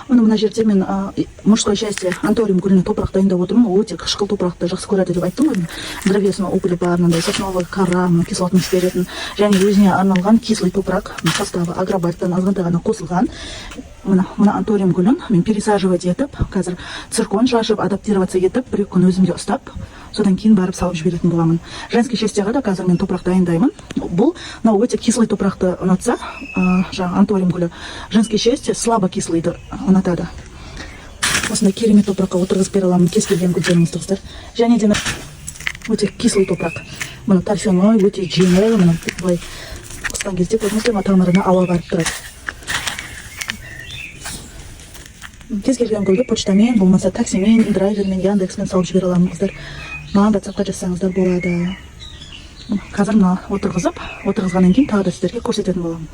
мына жерде мен мужское счастье анториум гүліне топырақ дайындап отырмын. Ол өте қышқыл топырақты жақсы көреді деп айттым ғой. Древесный уголь бар, мынандай сосновый қара, кислотность беретін және өзіне арналған кислый топырақ составы агробайттан азғантай ғана қосылған. Мына анториум гүлін мен пересаживать етіп, қазір циркон шашып, адаптироваться етіп, бір күн өзімде ұстап, содан кейін барып салып жіберетін боламын. Женский счастьеға да қазір мен топырақ дайындаймын. Бұл өте кислый топырақты ұнатса, жаңа анториум гүлі, женский счастье слабо кислыйды ұнатады. Осындай керемет топыраққа отырғызып бере аламын кез келген гүлдеріңізді қыздар. Және де өте кислый топырақ. Мұны торфяной, өте жеңіл, мұны былай қысқан кезде көрдіңіздер ме, тамырына ауа барып тұрады. Кез келген гүлді почтамен, болмаса таксимен, драйвермен, Яндекспен салып жібере аламын қыздар. Маған WhatsAppқа жазсаңыздар болады. Қазір мына отырғызғаннан кейін тағы да сіздерге көрсететін боламын.